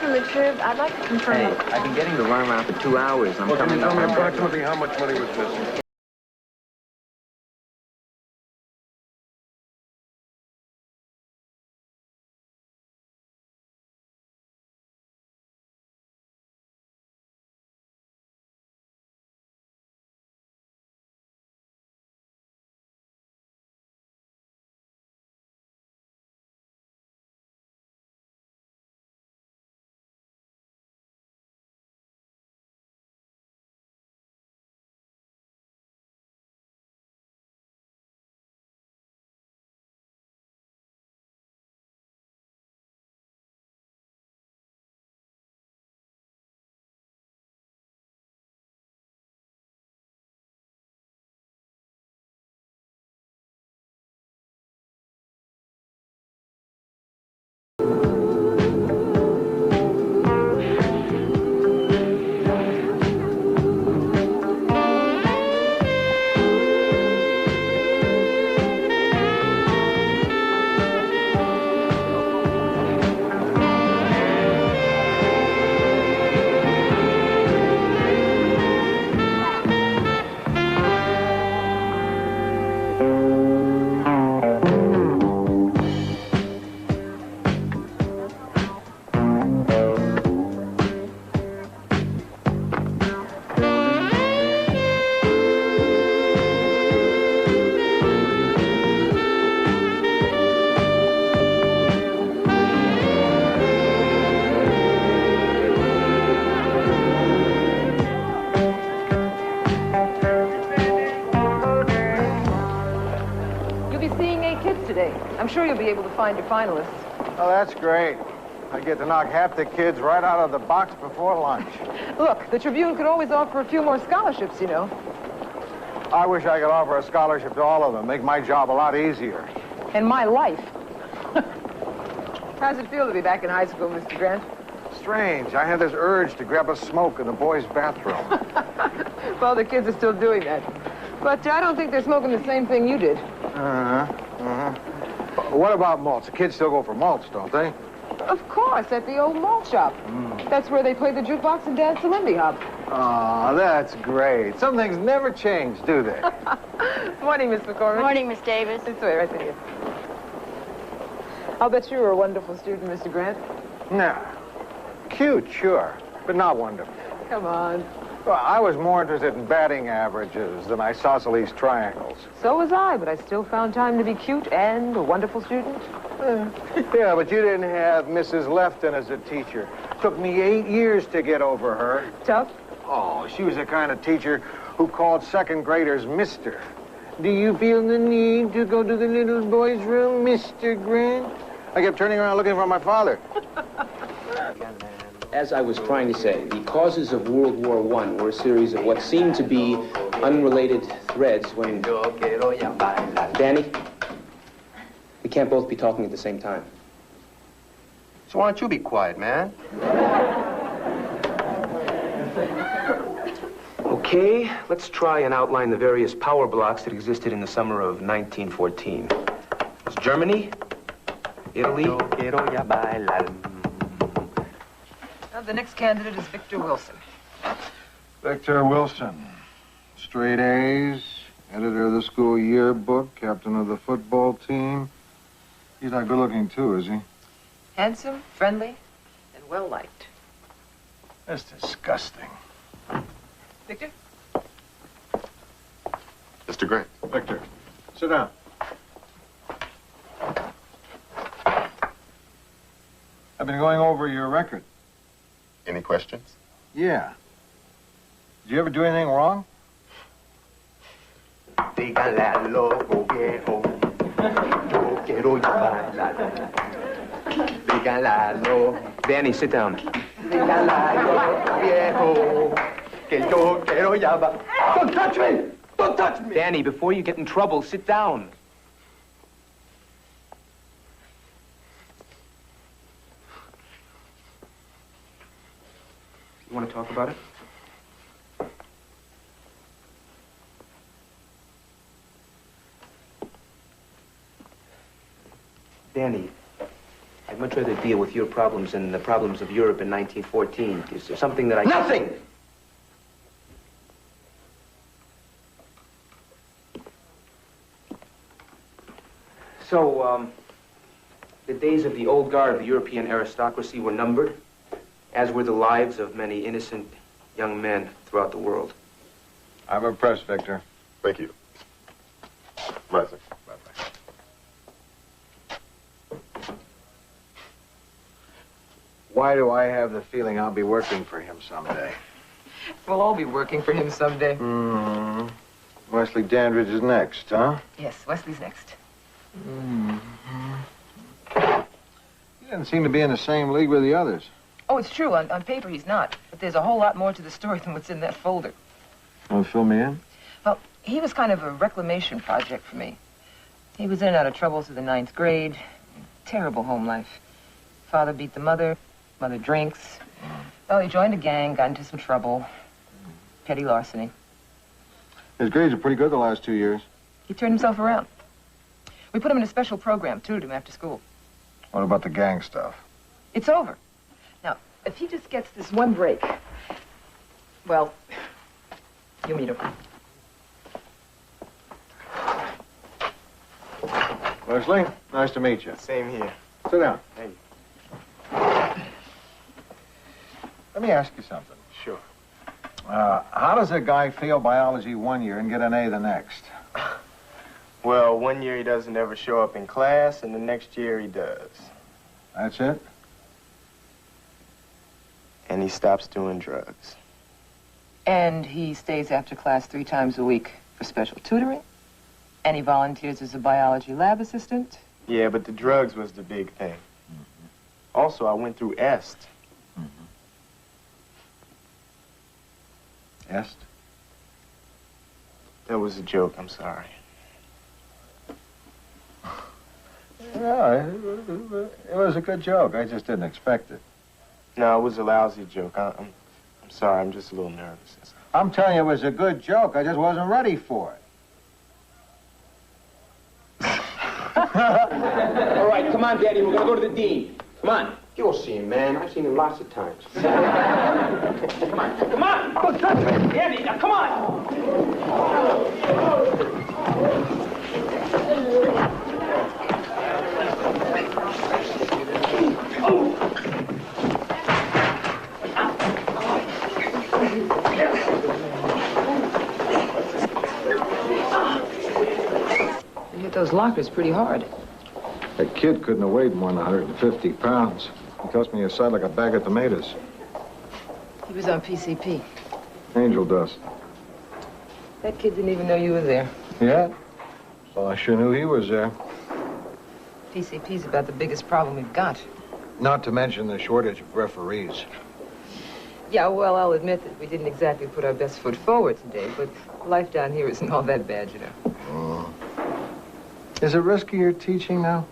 from the Trib. I'd like to confirm. Hey, I've been getting the runaround for 2 hours. I'm Well, can you coming tell me up. approximately how much money was missing? I'm sure you'll be able to find your finalists. Oh, that's great. I get to knock half the kids right out of the box before lunch. Look, the Tribune could always offer a few more scholarships, you know. I wish I could offer a scholarship to all of them. Make my job a lot easier. And my life. How's it feel to be back in high school, Mr. Grant? Strange. I had this urge to grab a smoke in the boys' bathroom. Well, the kids are still doing that. But I don't think they're smoking the same thing you did. What about malts? The kids still go for malts, don't they? Of course, at the old malt shop. That's where they play the jukebox and dance the Lindy Hop. Oh, that's great. Some things never change, do they? Morning, Miss McCormick. Morning, Miss Davis. This way, right there. I'll bet you were a wonderful student, Mr. Grant. No. Cute, sure, but not wonderful. Come on. Well, I was more interested in batting averages than isosceles triangles. So was I, but I still found time to be cute and a wonderful student. Yeah, but you didn't have Mrs. Lefton as a teacher. Took me 8 years to get over her. Tough? Oh, she was the kind of teacher who called second graders Mister. Do you feel the need to go to the little boy's room, Mr. Grant? I kept turning around looking for my father. As I was trying to say, the causes of World War I were a series of what seemed to be unrelated threads when... Danny, we can't both be talking at the same time. So why don't you be quiet, man? Okay, let's try and outline the various power blocks that existed in the summer of 1914. It was Germany, Italy... The next candidate is Victor Wilson. Victor Wilson. Straight A's, editor of the school yearbook, captain of the football team. He's not good looking, too, is he? Handsome, friendly, and well-liked. That's disgusting. Victor? Mr. Grant. Victor, sit down. I've been going over your record. Any questions? Yeah. Did you ever do anything wrong? Danny, sit down. Don't touch me! Don't touch me! Danny, before you get in trouble, sit down. You want to talk about it? Danny, I'd much much rather deal with your problems and the problems of Europe in 1914. Is there something that I... Nothing! So, the days of the old guard of the European aristocracy were numbered, as were the lives of many innocent young men throughout the world. I'm impressed, Victor. Thank you. Bye, sir. Bye-bye. Why do I have the feeling I'll be working for him someday? We'll all be working for him someday. Mm-hmm. Wesley Dandridge is next, huh? Yes, Wesley's next. He doesn't seem to be in the same league with the others. Oh, it's true. On paper, he's not. But there's a whole lot more to the story than what's in that folder. Want to fill me in? Well, he was kind of a reclamation project for me. He was in and out of trouble through the 9th grade. Terrible home life. Father beat the mother. Mother drinks. Well, he joined a gang, got into some trouble. Petty larceny. His grades are pretty good the last 2 years. He turned himself around. We put him in a special program, tutored him after school. What about the gang stuff? It's over. Now, if he just gets this one break, well, you'll meet him. Wesley, nice to meet you. Same here. Sit down. Thank you. Let me ask you something. Sure. How does a guy fail biology one year and get an A the next? Well, one year he doesn't ever show up in class, and the next year he does. That's it? And he stops doing drugs. And he stays after class 3 times a week for special tutoring. And he volunteers as a biology lab assistant. Yeah, but the drugs was the big thing. Also, I went through EST. Est? That was a joke, I'm sorry. Yeah, it was a good joke. I just didn't expect it. No, it was a lousy joke. I'm sorry, I'm just a little nervous. I'm telling you, it was a good joke. I just wasn't ready for it. All right, come on, Daddy. We're going to go to the dean. Come on. You'll see him, man. I've seen him lots of times. Come on. Come on. Don't touch me. Daddy, now come on. You hit those lockers pretty hard. That kid couldn't have weighed more than 150 pounds. He tossed me aside like a bag of tomatoes. He was on PCP. Angel dust. That kid didn't even know you were there. Yeah? Well, I sure knew he was there. PCP's about the biggest problem we've got. Not to mention the shortage of referees. Yeah, well, I'll admit that we didn't exactly put our best foot forward today, but life down here isn't all that bad, you know. Is it riskier teaching now?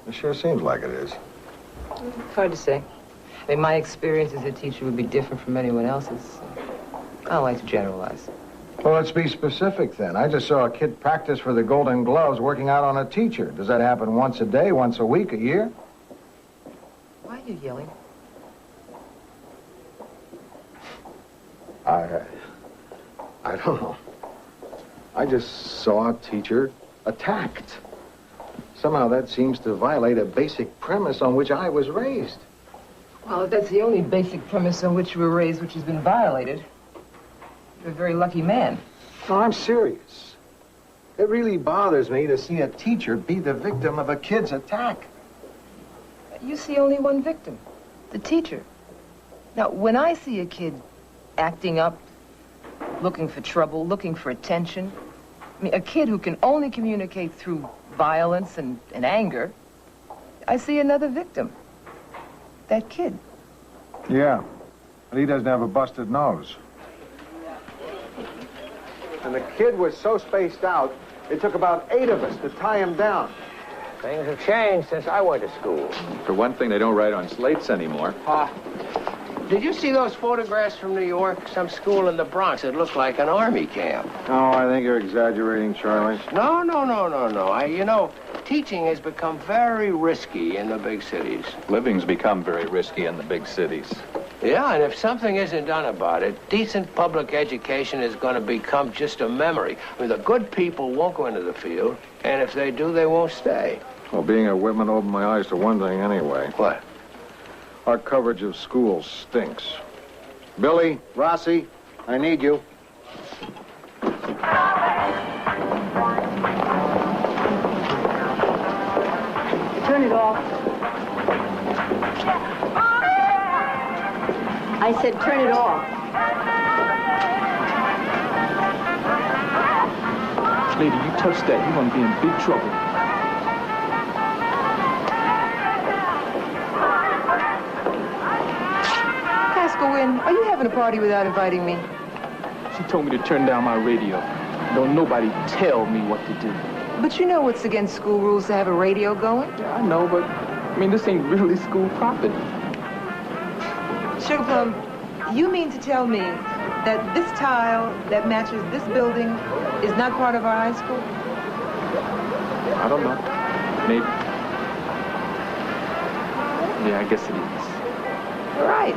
It sure seems like it is. It's hard to say. I mean, my experience as a teacher would be different from anyone else's. I don't like to generalize. Well, let's be specific then. I just saw a kid practice for the Golden Gloves working out on a teacher. Does that happen once a day, once a week, a year? Why are you yelling? I don't know. I just saw a teacher attacked. Somehow that seems to violate a basic premise on which I was raised. Well, if that's the only basic premise on which you were raised which has been violated, you're a very lucky man. No, I'm serious. It really bothers me to see a teacher be the victim of a kid's attack. You see only one victim, the teacher. Now, when I see a kid acting up, looking for trouble, looking for attention, I mean, a kid who can only communicate through violence and anger, I see another victim. That kid. Yeah, but he doesn't have a busted nose. And the kid was so spaced out, it took about 8 of us to tie him down. Things have changed since I went to school. For one thing, they don't write on slates anymore. Did you see those photographs from New York? Some school in the Bronx. It looked like an army camp. Oh, I think you're exaggerating, Charlie. No. You know, teaching has become very risky in the big cities. Living's become very risky in the big cities. Yeah, and if something isn't done about it, decent public education is going to become just a memory. I mean, the good people won't go into the field, and if they do, they won't stay. Well, being a Whitman opened my eyes to one thing anyway. What? Our coverage of schools stinks. Billy, Rossi, I need you. Turn it off. I said turn it off. Lady, you touch that, you're gonna be in big trouble. Pascal, are you having a party without inviting me? She told me to turn down my radio. Don't nobody tell me what to do. But you know it's against school rules to have a radio going. Yeah, I know, but, I mean, this ain't really school property. Sugar Plum, you mean to tell me that this tile that matches this building is not part of our high school? I don't know. Maybe. Yeah, I guess it is. Right.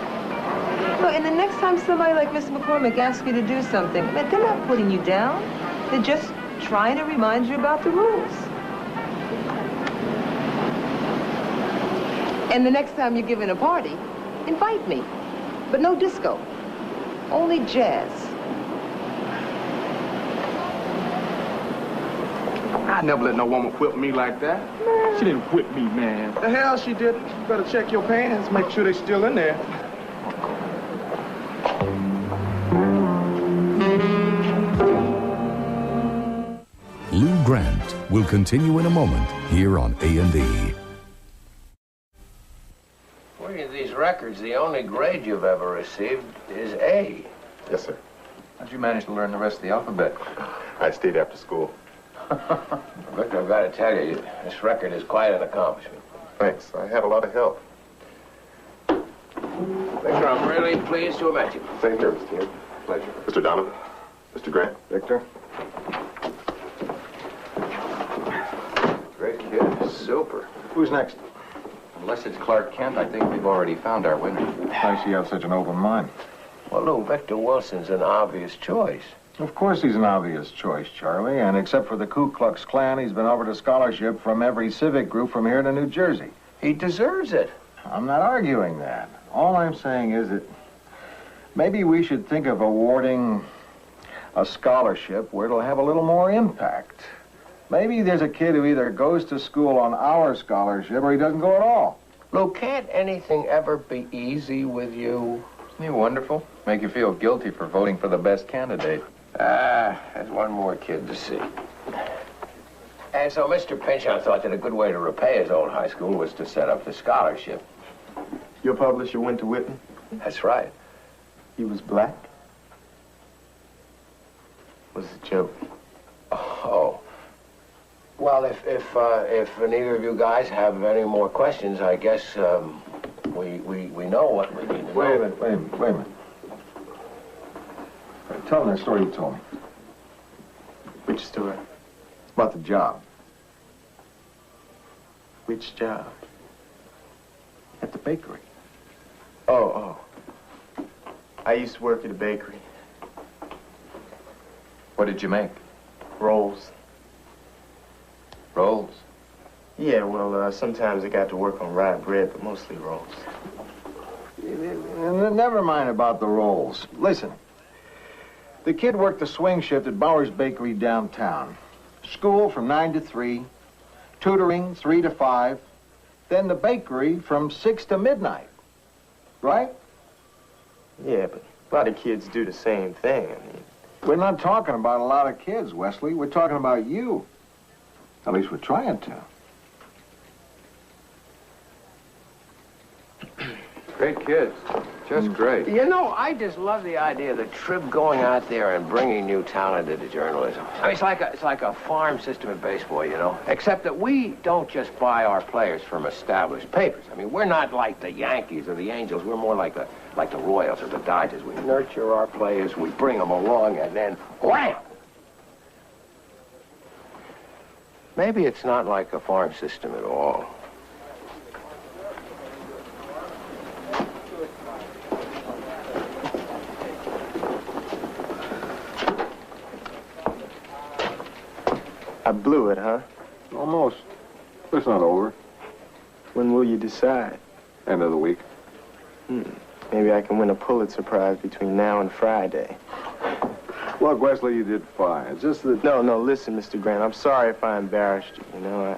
Look, and the next time somebody like Miss McCormick asks you to do something, they're not putting you down. They're just trying to remind you about the rules. And the next time you're giving a party, invite me. But no disco. Only jazz. I never let no woman whip me like that. Man. She didn't whip me, man. The hell she didn't. You better check your pants, make sure they're still in there. Lou Grant will continue in a moment here on A&E. According to these records, the only grade you've ever received is A. Yes, sir. How'd you manage to learn the rest of the alphabet? I stayed after school. Victor, I've got to tell you, this record is quite an accomplishment. Thanks. I had a lot of help. Victor, I'm really pleased to have met you. Same here, Mr. King. Pleasure. Mr. Donovan. Mr. Grant. Victor? Great kid. Super. Who's next? Unless it's Clark Kent, I think we've already found our winner. Nice you have such an open mind. Well, Lou, Victor Wilson's an obvious choice. Of course he's an obvious choice, Charlie. And except for the Ku Klux Klan, he's been offered a scholarship from every civic group from here to New Jersey. He deserves it. I'm not arguing that. All I'm saying is that maybe we should think of awarding a scholarship where it'll have a little more impact. Maybe there's a kid who either goes to school on our scholarship or he doesn't go at all. Lou, can't anything ever be easy with you? Isn't he wonderful? Make you feel guilty for voting for the best candidate. There's one more kid to see. And so Mr. Pinchon thought that a good way to repay his old high school was to set up the scholarship. Your publisher went to Whitman? That's right. He was black? Was it a joke? Oh. Well, if neither of you guys have any more questions, I guess we know what we need to know. Wait a minute. Tell them that story you told me. Which story? About the job. Which job? At the bakery. Oh. I used to work at a bakery. What did you make? Rolls. Rolls? Yeah, well, sometimes I got to work on rye bread, but mostly rolls. Never mind about the rolls. Listen. The kid worked the swing shift at Bauer's Bakery downtown. School from 9 to 3, tutoring 3 to 5, then the bakery from 6 to midnight. Right? Yeah, but a lot of kids do the same thing. I mean, we're not talking about a lot of kids, Wesley. We're talking about you. At least we're trying to. Great kids. Just great. You know, I just love the idea of the Trib going out there and bringing new talent into journalism. I mean, it's like a farm system in baseball, you know, except that we don't just buy our players from established papers. I mean, we're not like the Yankees or the Angels. We're more like the Royals or the Dodgers. We nurture our players, we bring them along, and then wham! maybe it's not like a farm system at all. I blew it, huh? Almost. It's not over. When will you decide? End of the week. Maybe I can win a Pulitzer Prize between now and Friday. Look, Wesley, you did fine. It's just that... No, listen, Mr. Grant. I'm sorry if I embarrassed you, you know.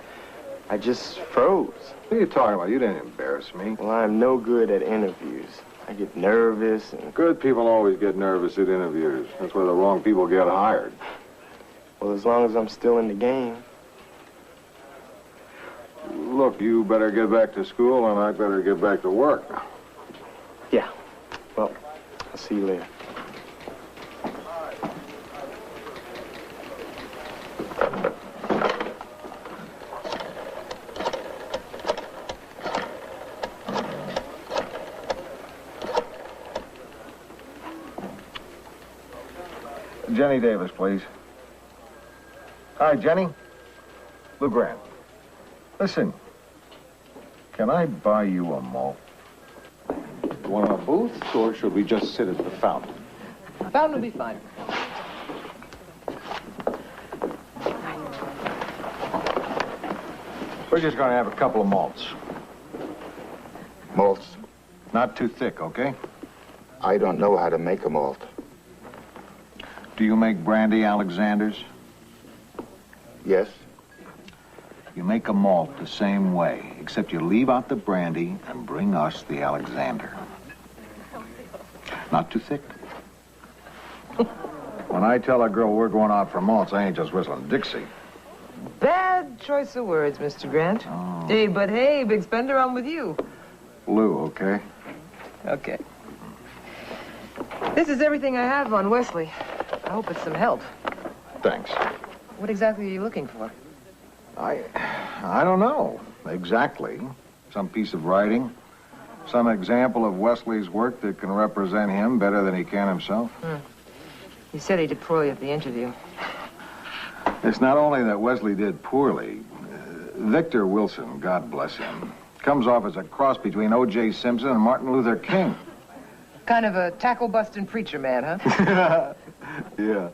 I just froze. What are you talking about? You didn't embarrass me. Well, I'm no good at interviews. I get nervous and... Good people always get nervous at interviews. That's where the wrong people get hired. Well, as long as I'm still in the game. Look, you better get back to school, and I better get back to work. Yeah. Well, I'll see you later. Jenny Davis, please. Hi, Jenny. Lou Grant. Listen, can I buy you a malt? You want a booth, or should we just sit at the fountain? Fountain will be fine. We're just going to have a couple of malts. Malts? Not too thick, okay? I don't know how to make a malt. Do you make brandy Alexanders? Yes? You make a malt the same way, except you leave out the brandy and bring us the Alexander. Not too thick. When I tell a girl we're going out for malts, I ain't just whistling Dixie. Bad choice of words, Mr. Grant. Oh. Hey, but hey, big spender, I'm with you. Lou, okay? Okay. This is everything I have on Wesley. I hope it's some help. Thanks. What exactly are you looking for? I don't know exactly. Some piece of writing, some example of Wesley's work that can represent him better than he can himself. You said he did poorly at the interview. It's not only that Wesley did poorly. Victor Wilson, God bless him, comes off as a cross between O.J. Simpson and Martin Luther King. Kind of a tackle-busting preacher man, huh? Yeah.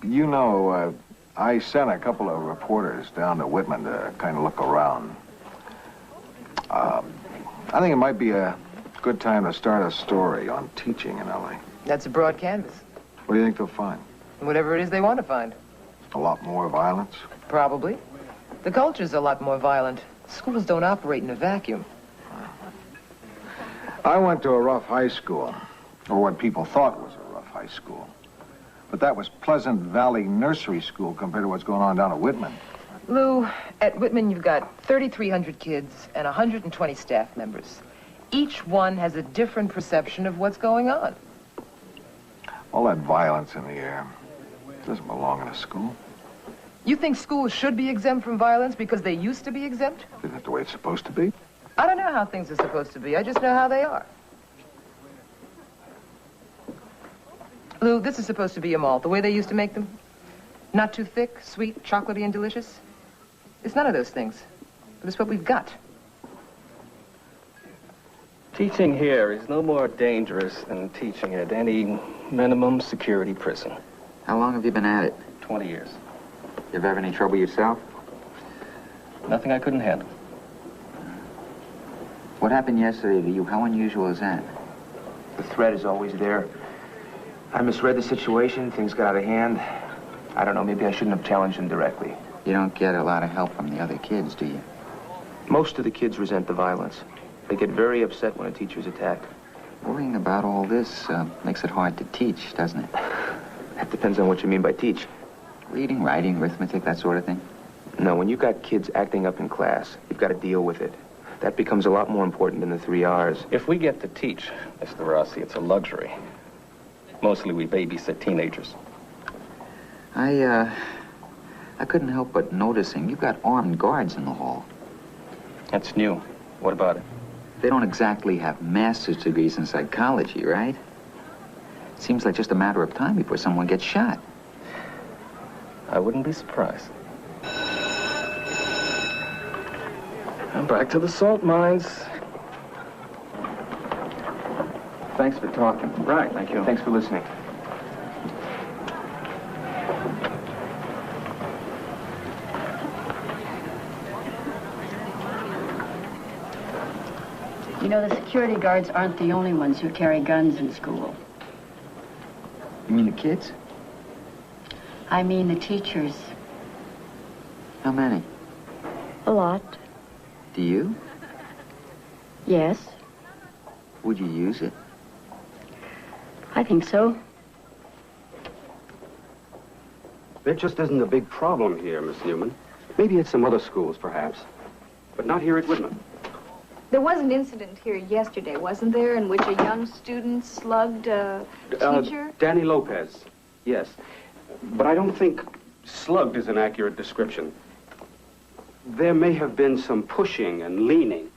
You know, I sent a couple of reporters down to Whitman to kind of look around. I think it might be a good time to start a story on teaching in L.A. That's a broad canvas. What do you think they'll find? Whatever it is they want to find. A lot more violence? Probably. The culture's a lot more violent. Schools don't operate in a vacuum. I went to a rough high school, or what people thought was a rough high school. But that was Pleasant Valley Nursery School compared to what's going on down at Whitman. Lou, at Whitman you've got 3,300 kids and 120 staff members. Each one has a different perception of what's going on. All that violence in the air doesn't belong in a school. You think schools should be exempt from violence because they used to be exempt? Isn't that the way it's supposed to be? I don't know how things are supposed to be. I just know how they are. Lou, this is supposed to be a malt, the way they used to make them. Not too thick, sweet, chocolatey, and delicious. It's none of those things, but it's what we've got. Teaching here is no more dangerous than teaching at any minimum security prison. How long have you been at it? 20 years. You ever have any trouble yourself? Nothing I couldn't handle. What happened yesterday to you? How unusual is that? The threat is always there. I misread the situation. Things got out of hand. I don't know. Maybe I shouldn't have challenged him directly. You don't get a lot of help from the other kids, do you? Most of the kids resent the violence. They get very upset when a teacher's attacked. Worrying about all this makes it hard to teach, doesn't it? That depends on what you mean by teach. Reading, writing, arithmetic, that sort of thing? No, when you've got kids acting up in class, you've got to deal with it. That becomes a lot more important than the 3 R's. If we get to teach, Mr. Rossi, it's a luxury. Mostly we babysit teenagers. I couldn't help but noticing you've got armed guards in the hall. That's new. What about it? They don't exactly have master's degrees in psychology, right? Seems like just a matter of time before someone gets shot. I wouldn't be surprised. Back to the salt mines. Thanks for talking. Right, thank you. Thanks for listening. You know, the security guards aren't the only ones who carry guns in school. You mean the kids? I mean the teachers. How many? A lot. Do you? Yes, Would you use it? I think so. There just isn't a big problem here, Miss Newman. Maybe at some other schools, perhaps. But not here at Whitman. There was an incident here yesterday, wasn't there, in which a young student slugged a teacher? Danny Lopez, yes. But I don't think slugged is an accurate description. There may have been some pushing and leaning,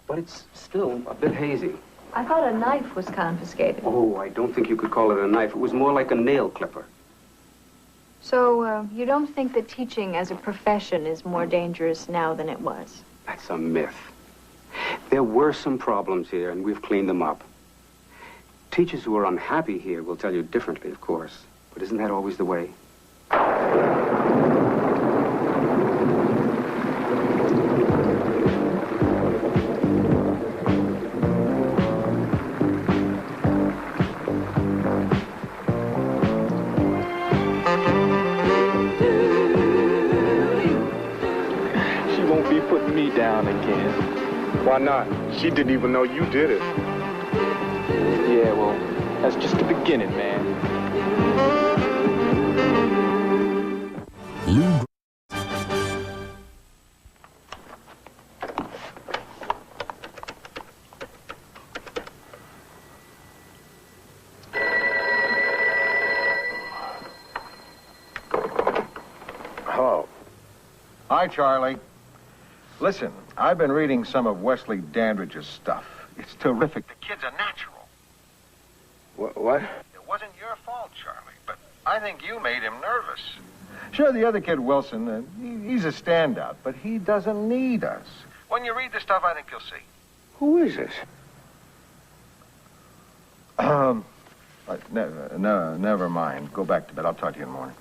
but it's still a bit hazy. I thought a knife was confiscated. Oh, I don't think you could call it a knife. It was more like a nail clipper. So, you don't think that teaching as a profession is more dangerous now than it was? That's a myth. There were some problems here, and we've cleaned them up. Teachers who are unhappy here will tell you differently, of course. But isn't that always the way? She won't be putting me down again. Why not? She didn't even know you did it. Yeah, well, that's just the beginning, man. Lou Hello. Hi, Charlie. Listen, I've been reading some of Wesley Dandridge's stuff. It's terrific. The kid's a natural. What? It wasn't your fault, Charlie, but I think you made him nervous. Sure, the other kid, Wilson, he's a standout, but he doesn't need us. When you read the stuff, I think you'll see. Who is this? Never mind. Go back to bed. I'll talk to you in the morning.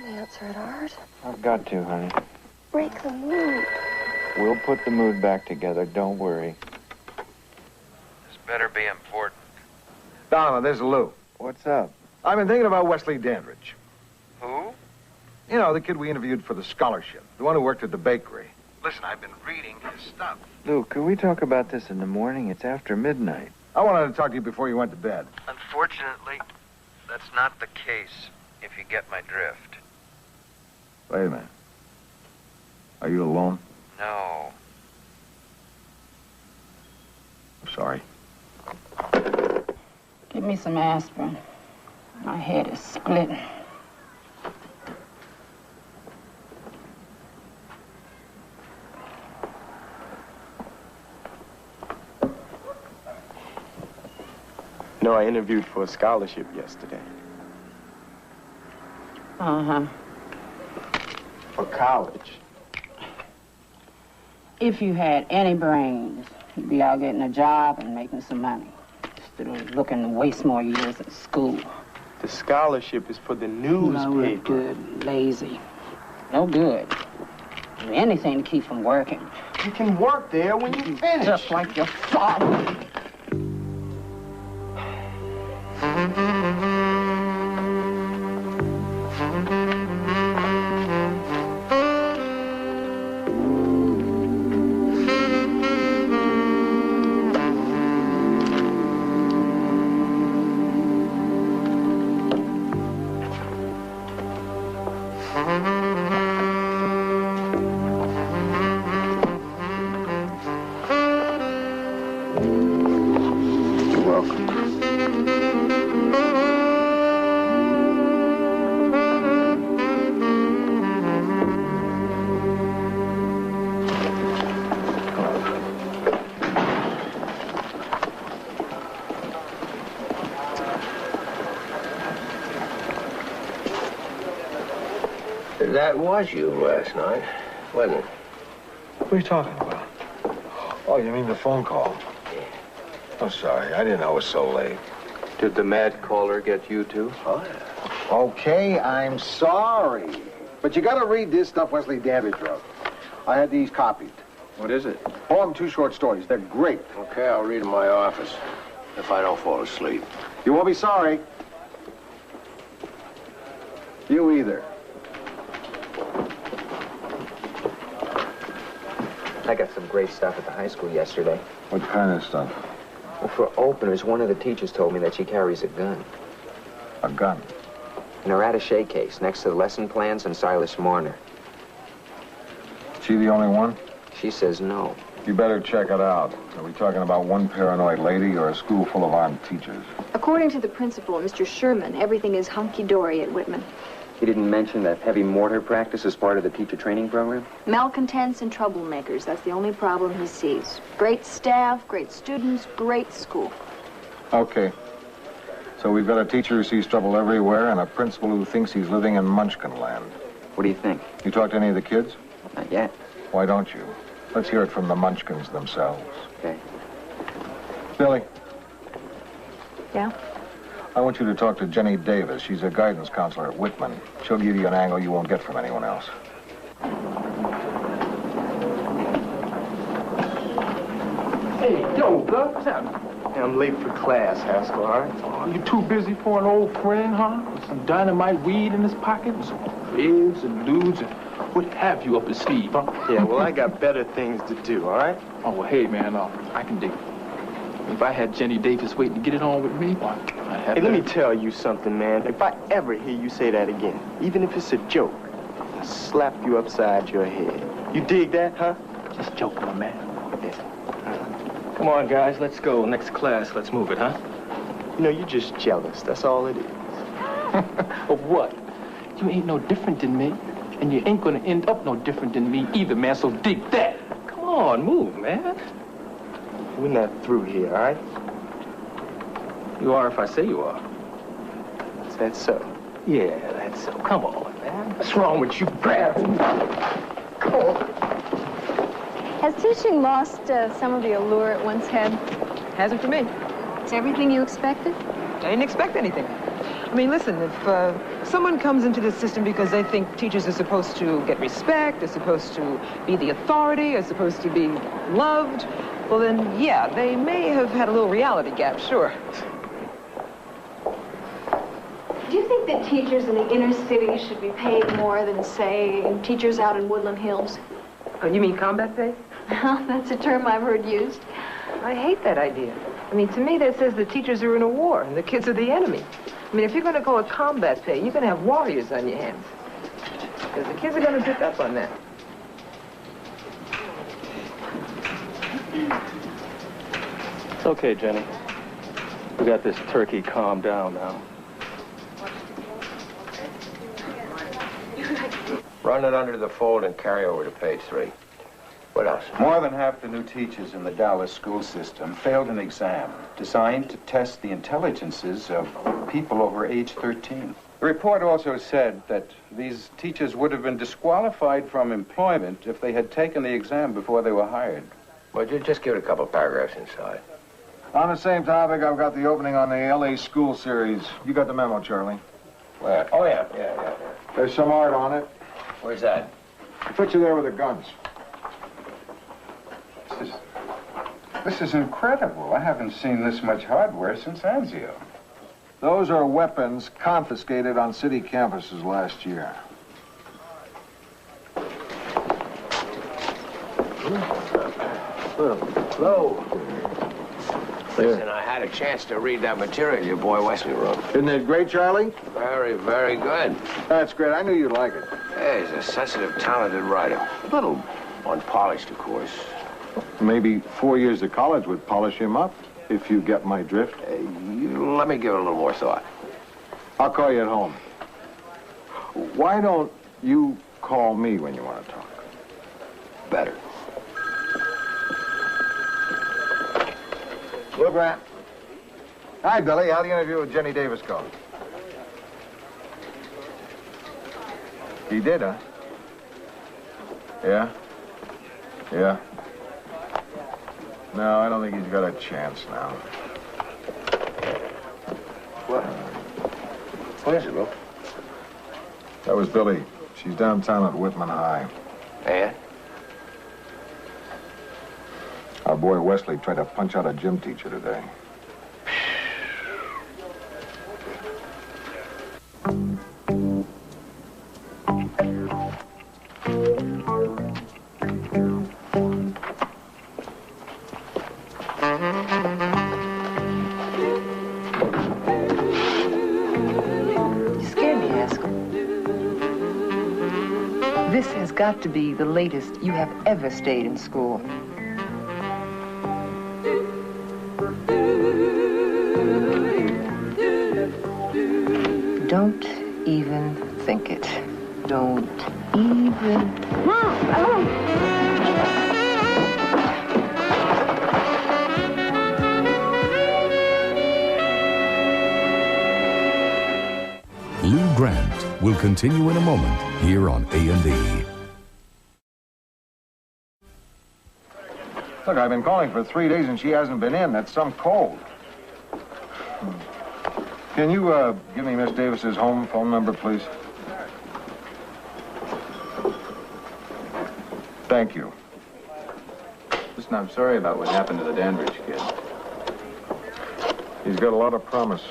Answer it, Art. I've got to, honey. Break the mood. We'll put the mood back together. Don't worry. This better be important. Donovan, this is Lou. What's up? I've been thinking about Wesley Dandridge. Who? You know, the kid we interviewed for the scholarship. The one who worked at the bakery. Listen, I've been reading his stuff. Lou, can we talk about this in the morning? It's after midnight. I wanted to talk to you before you went to bed. Unfortunately, that's not the case, if you get my drift. Wait a minute. Are you alone? No. I'm sorry. Give me some aspirin. My head is splitting. No, I interviewed for a scholarship yesterday. Uh-huh. For college. If you had any brains, you'd be out getting a job and making some money, instead of looking to waste more years in school. The scholarship is for the newspaper. No good, lazy. No good. Do anything to keep from working. You can work there when you finish. Just like your father. You're welcome. That was you last night, wasn't it? What are you talking about? Oh, you mean the phone call? Yeah. I'm sorry. I didn't know it was so late. Did the mad caller get you too? Oh, yeah. Okay, I'm sorry. But you gotta read this stuff Wesley Dandridge wrote. I had these copied. What is it? Oh, 2 short stories. They're great. Okay, I'll read in my office if I don't fall asleep. You won't be sorry. You either. I got some great stuff at the high school yesterday. What kind of stuff? Well, for openers, one of the teachers told me that she carries a gun. A gun? In her attaché case, next to the lesson plans and Silas Marner. She the only one? She says no. You better check it out. Are we talking about one paranoid lady or a school full of armed teachers? According to the principal, Mr. Sherman, everything is hunky-dory at Whitman. He didn't mention that heavy mortar practice is part of the teacher training program? Malcontents and troublemakers, that's the only problem he sees. Great staff, great students, great school. Okay. So we've got a teacher who sees trouble everywhere and a principal who thinks he's living in Munchkin land. What do you think? You talked to any of the kids? Not yet. Why don't you? Let's hear it from the Munchkins themselves. Okay. Billy, Yeah? I want you to talk to Jenny Davis. She's a guidance counselor at Whitman. She'll give you an angle you won't get from anyone else. Hey, yo, Gus, what's happening? Hey, I'm late for class, Haskell, all right? Oh, you too busy for an old friend, huh? With some dynamite weed in his pocket, and some cribs and dudes, and what have you up his sleeve, huh? Yeah, well, I got better things to do, all right? Oh, well, hey, man, I can dig it. If I had Jenny Davis waiting to get it on with me, why, I'd have Hey, let me tell you something, man. If I ever hear you say that again, even if it's a joke, I'll slap you upside your head. You dig that, huh? Just joking, my man. Yeah. Come on, guys, let's go. Next class, let's move it, huh? You know, you're just jealous. That's all it is. Of what? You ain't no different than me, and you ain't gonna end up no different than me either, man, so dig that. Come on, move, man. We're not through here, all right? You are if I say you are. Is that so? Yeah, that's so. Come on, man. What's wrong with you, Brad? Come on. Has teaching lost some of the allure it once had? Hasn't for me. It's everything you expected? I didn't expect anything. I mean, listen, if someone comes into the system because they think teachers are supposed to get respect, are supposed to be the authority, are supposed to be loved, well then, yeah, they may have had a little reality gap, sure. Do you think that teachers in the inner city should be paid more than, say, teachers out in Woodland Hills? Oh, you mean combat pay? That's a term I've heard used. I hate that idea. I mean, to me, that says the teachers are in a war and the kids are the enemy. I mean, if you're going to call it combat pay, you're going to have warriors on your hands. Because the kids are going to pick up on that. It's okay, Jenny. We got this turkey calmed down now. Run it under the fold and carry over to page 3. What else? More than half the new teachers in the Dallas school system failed an exam designed to test the intelligences of people over age 13. The report also said that these teachers would have been disqualified from employment if they had taken the exam before they were hired. Well, just give it a couple paragraphs inside. On the same topic, I've got the opening on the L.A. school series. You got the memo, Charlie. Where? Oh, yeah. There's some art on it. Where's that? I put you there with the guns. This is incredible. I haven't seen this much hardware since Anzio. Those are weapons confiscated on city campuses last year. Hello. Listen, I had a chance to read that material your boy Wesley wrote. Isn't it great, Charlie? Very, very good. That's great. I knew you'd like it. Yeah, he's a sensitive, talented writer. A little unpolished, of course. Maybe 4 years of college would polish him up, if you get my drift. Let me give it a little more thought. I'll call you at home. Why don't you call me when you want to talk? Better. Lou Grant. Hi, Billy. How'd the interview with Jenny Davis go? He did, huh? Yeah? Yeah? No, I don't think he's got a chance now. What? What is it, Lou? That was Billy. She's downtown at Whitman High. And? Our boy Wesley tried to punch out a gym teacher today. This has got to be the latest you have ever stayed in school. Don't even think it. Don't even... Lou Grant will continue in a moment here on A&E. Look, I've been calling for 3 days and she hasn't been in. That's some cold. Can you give me Miss Davis's home phone number, please? Thank you. Listen, I'm sorry about what happened to the Danbridge kid. He's got a lot of promise.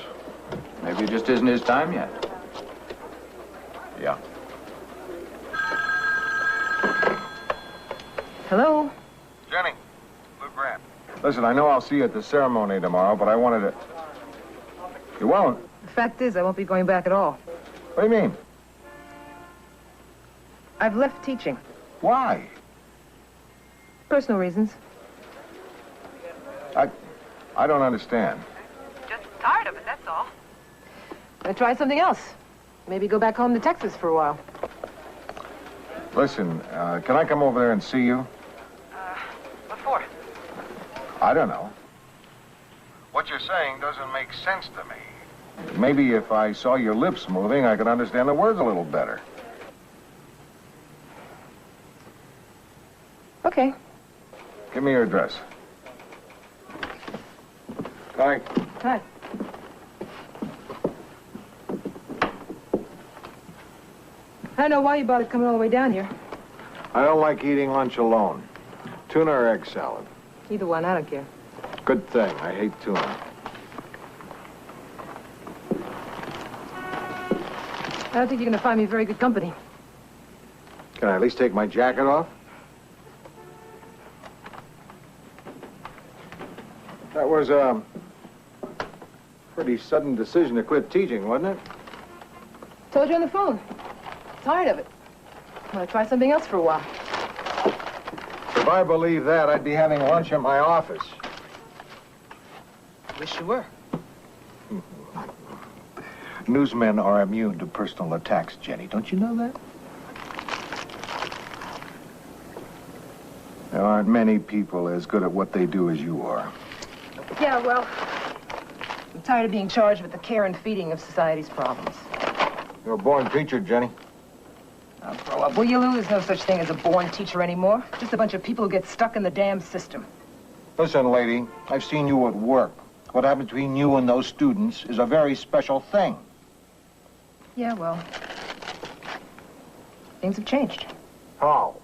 Maybe it just isn't his time yet. Yeah. Hello? Jenny, Lou Grant. Listen, I know I'll see you at the ceremony tomorrow, but I wanted to... You won't? The fact is, I won't be going back at all. What do you mean? I've left teaching. Why? Personal reasons. I don't understand. Just tired of it, that's all. Gonna try something else. Maybe go back home to Texas for a while. Listen, can I come over there and see you? What for? I don't know. What you're saying doesn't make sense to me. Maybe if I saw your lips moving, I could understand the words a little better. Okay. Give me your address. Hi. Hi. I don't know why you bothered coming all the way down here. I don't like eating lunch alone. Tuna or egg salad? Either one, I don't care. Good thing. I hate tuna. I don't think you're gonna find me very good company. Can I at least take my jacket off? That was a pretty sudden decision to quit teaching, wasn't it? Told you on the phone. Tired of it. I'm gonna try something else for a while. If I believed that, I'd be having lunch at my office. Wish you were. Newsmen are immune to personal attacks, Jenny. Don't you know that? There aren't many people as good at what they do as you are. Yeah, well, I'm tired of being charged with the care and feeding of society's problems. You're a born teacher, Jenny. Now, grow up, will you, Lou? There's no such thing as a born teacher anymore. Just a bunch of people who get stuck in the damn system. Listen, lady, I've seen you at work. What happened between you and those students is a very special thing. Yeah, well, things have changed. How?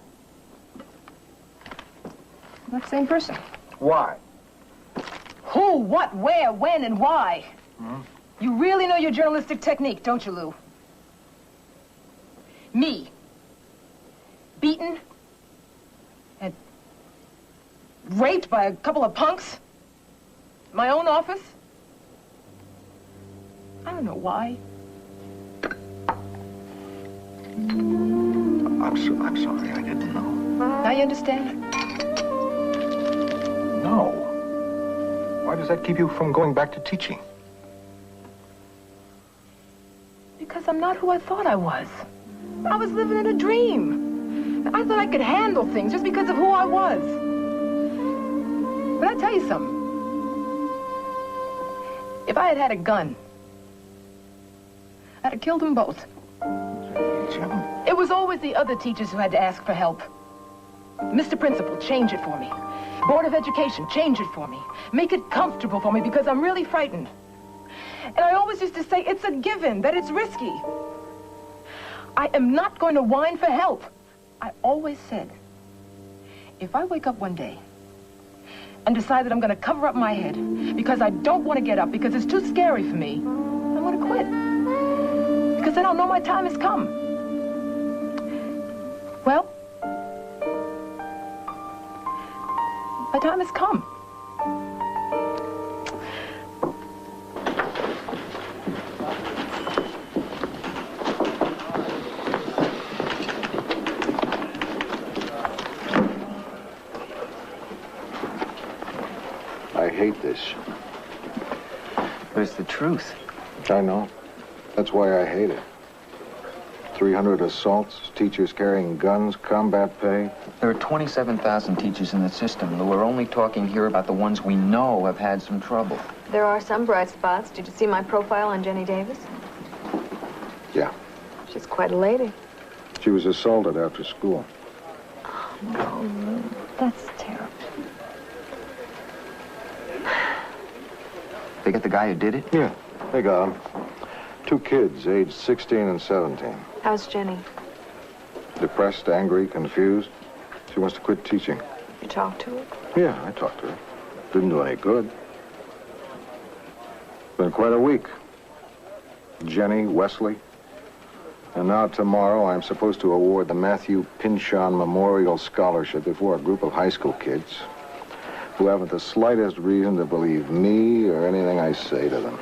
I'm not the same person. Why? Who, what, where, when, and why? Hmm? You really know your journalistic technique, don't you, Lou? Me. Beaten. And raped by a couple of punks. My own office. I don't know why. I'm sorry, I didn't know. Now you understand? No. Why does that keep you from going back to teaching? Because I'm not who I thought I was. I was living in a dream. I thought I could handle things just because of who I was. But I tell you something. If I had had a gun, I'd have killed them both. It was always the other teachers who had to ask for help. Mr. Principal, change it for me. Board of Education, change it for me. Make it comfortable for me because I'm really frightened. And I always used to say it's a given, that it's risky. I am not going to whine for help. I always said, if I wake up one day and decide that I'm going to cover up my head because I don't want to get up because it's too scary for me, I'm going to quit. Because then I'll know my time has come. Well, my time has come. I hate this. But it's the truth. I know. That's why I hate it. 300 assaults, teachers carrying guns, combat pay. There are 27,000 teachers in the system, but we're only talking here about the ones we know have had some trouble. There are some bright spots. Did you see my profile on Jenny Davis? Yeah. She's quite a lady. She was assaulted after school. Oh, no. That's terrible. They got the guy who did it? Yeah, they got him. 2 kids, aged 16 and 17. How's Jenny? Depressed, angry, confused. She wants to quit teaching. You talked to her? Yeah, I talked to her. Didn't do any good. Been quite a week. Jenny, Wesley. And now tomorrow I'm supposed to award the Matthew Pinchon Memorial Scholarship before a group of high school kids who haven't the slightest reason to believe me or anything I say to them.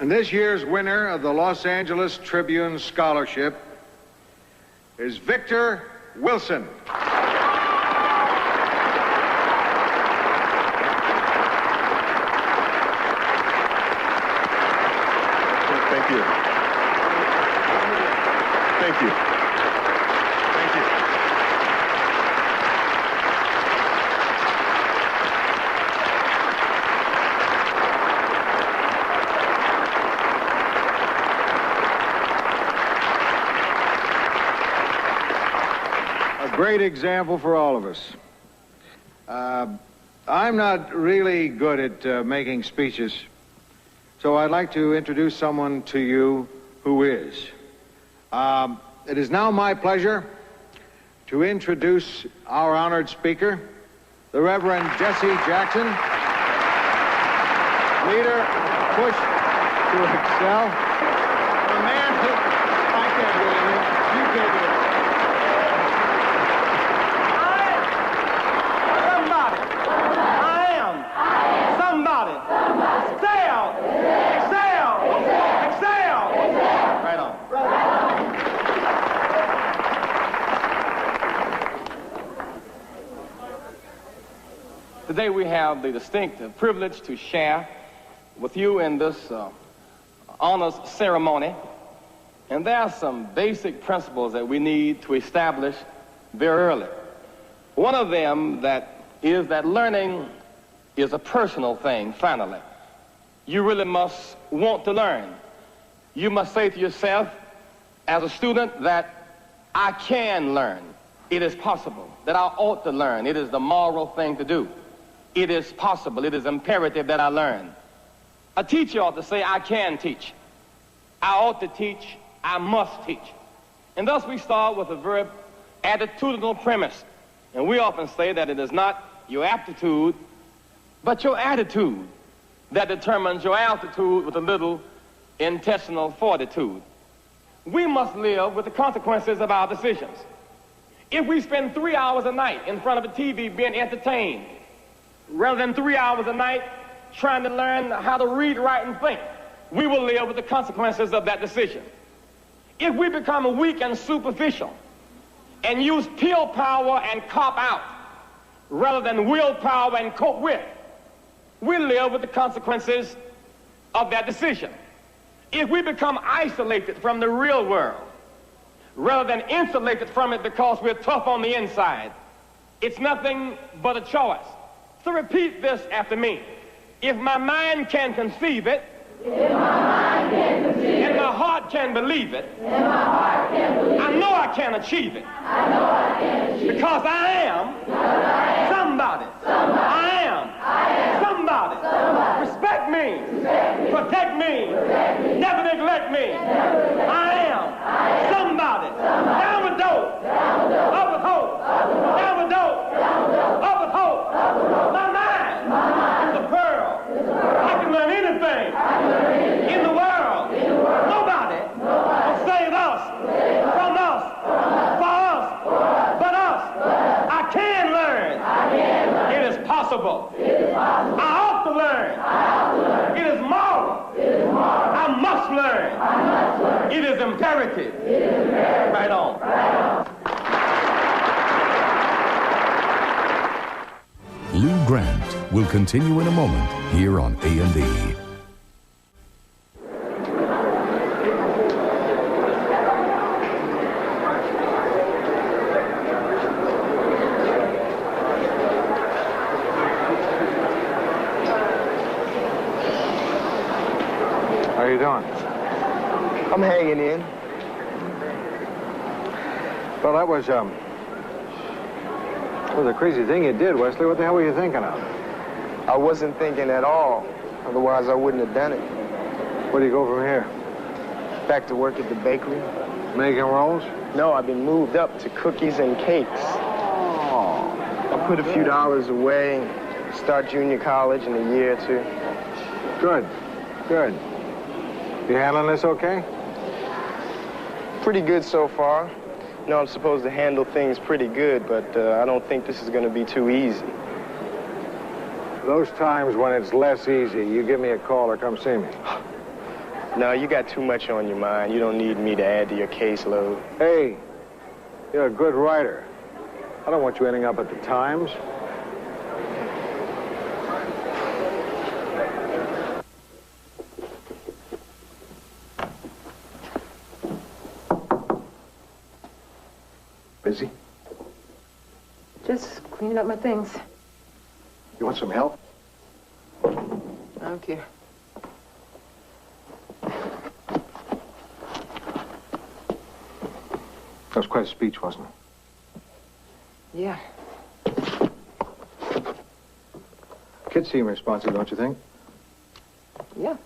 And this year's winner of the Los Angeles Tribune Scholarship is Victor Wilson. Thank you. Thank you. Thank you. A great example for all of us. I'm not really good at making speeches, so I'd like to introduce someone to you who is. It is now my pleasure to introduce our honored speaker, the Reverend Jesse Jackson, leader of Push to Excel. A man who, I can't believe it. You can't do it. Somebody. Excel. Right on. Today we have the distinct privilege to share with you in this honors ceremony. And there are some basic principles that we need to establish very early. One of them is that learning is a personal thing, finally. You really must want to learn. You must say to yourself, as a student, that I can learn. It is possible. That I ought to learn. It is the moral thing to do. It is possible. It is imperative that I learn. A teacher ought to say, I can teach. I ought to teach. I must teach. And thus we start with a very attitudinal premise. And we often say that it is not your aptitude, but your attitude that determines your altitude with a little intentional fortitude. We must live with the consequences of our decisions. If we spend 3 hours a night in front of a TV being entertained, rather than 3 hours a night trying to learn how to read, write, and think, we will live with the consequences of that decision. If we become weak and superficial and use pill power and cop out rather than willpower and cope with, we live with the consequences of that decision. If we become isolated from the real world rather than insulated from it because we're tough on the inside, it's nothing but a choice. So repeat this after me. If my mind can conceive it, If my mind can conceive it. And my heart can believe it. And my heart can believe it. I know I can achieve it. I know I can achieve it. Because I am somebody. I am somebody. Respect me. Protect me. Never neglect me. I am somebody. Down with dope. Up with hope. Down with dope. Up with hope. My mind is a pearl. I can learn anything in the world. Nobody will save us from us, for us, but us. I can learn. It is possible. I ought to learn. It is moral. I must learn. It is imperative. Right on. Lou Grant will continue in a moment here on A&E. How you doing? I'm hanging in. Well, that was a crazy thing you did, Wesley. What the hell were you thinking of? I wasn't thinking at all. Otherwise, I wouldn't have done it. Where do you go from here? Back to work at the bakery. Making rolls? No, I've been moved up to cookies and cakes. Oh. I put a few dollars away, start junior college in a year or two. Good. Good. You handling this okay? Pretty good so far. You know, I'm supposed to handle things pretty good, but I don't think this is going to be too easy. Those times when it's less easy, you give me a call or come see me. No, you got too much on your mind. You don't need me to add to your caseload. Hey, you're a good writer. I don't want you ending up at the Times. Busy? Just cleaning up my things. You want some help? I don't care. That was quite a speech, wasn't it? Yeah. Kids seem responsive, don't you think? Yeah.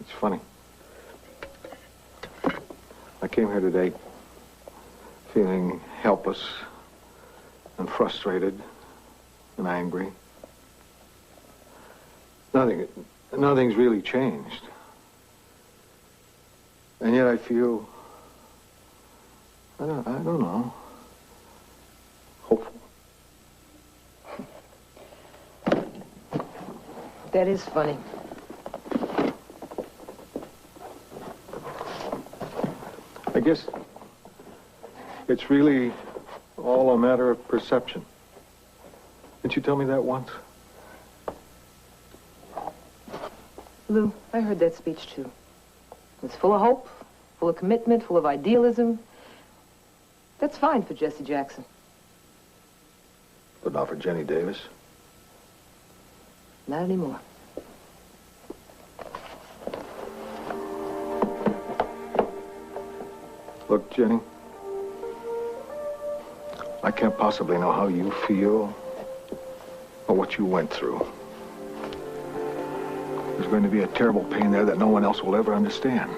It's funny. I came here today feeling helpless and frustrated and angry. Nothing's really changed. And yet I feel, I don't know, hopeful. That is funny. I guess it's really all a matter of perception. Didn't you tell me that once? Lou, I heard that speech too. It's full of hope, full of commitment, full of idealism. That's fine for Jesse Jackson. But not for Jenny Davis. Not anymore. Look, Jenny, I can't possibly know how you feel or what you went through. There's going to be a terrible pain there that no one else will ever understand.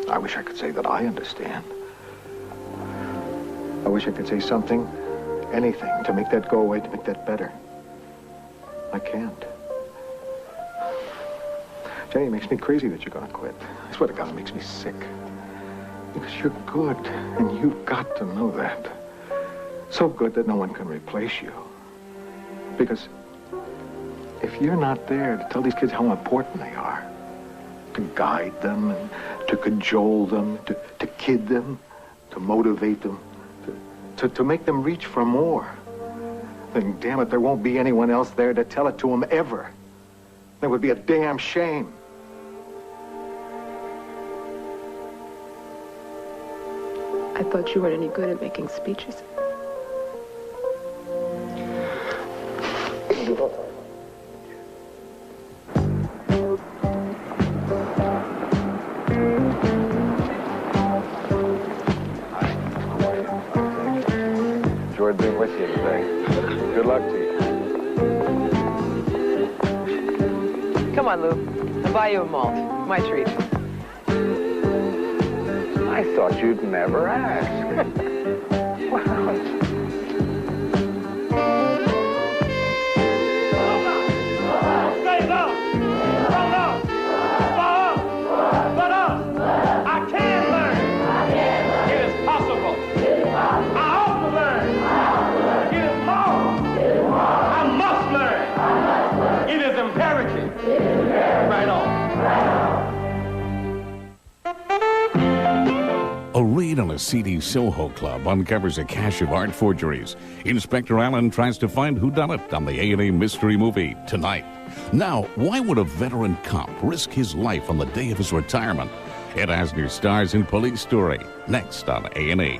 I wish I could say that I understand. I wish I could say something, anything, to make that go away, to make that better. I can't. Jenny, it makes me crazy that you're going to quit. I swear to God, it makes me sick. Because you're good, and you've got to know that. So good that no one can replace you. Because if you're not there to tell these kids how important they are, to guide them, and to cajole them, to kid them, to motivate them, to make them reach for more, then damn it, there won't be anyone else there to tell it to them ever. That would be a damn shame. I thought you weren't any good at making speeches. enjoyed being with you today. Good luck to you. Come on, Lou. I'll buy you a malt. My treat. I thought you'd never ask. Stay low! Slow down! Slow up! Slow down! I can learn! It is possible! I ought to learn! It is more! I must learn! It is imperative! Right on! A raid on a seedy Soho club uncovers a cache of art forgeries. Inspector Allen tries to find whodunit on the A&E mystery movie tonight. Now, why would a veteran cop risk his life on the day of his retirement? Ed Asner stars in Police Story, next on A&E.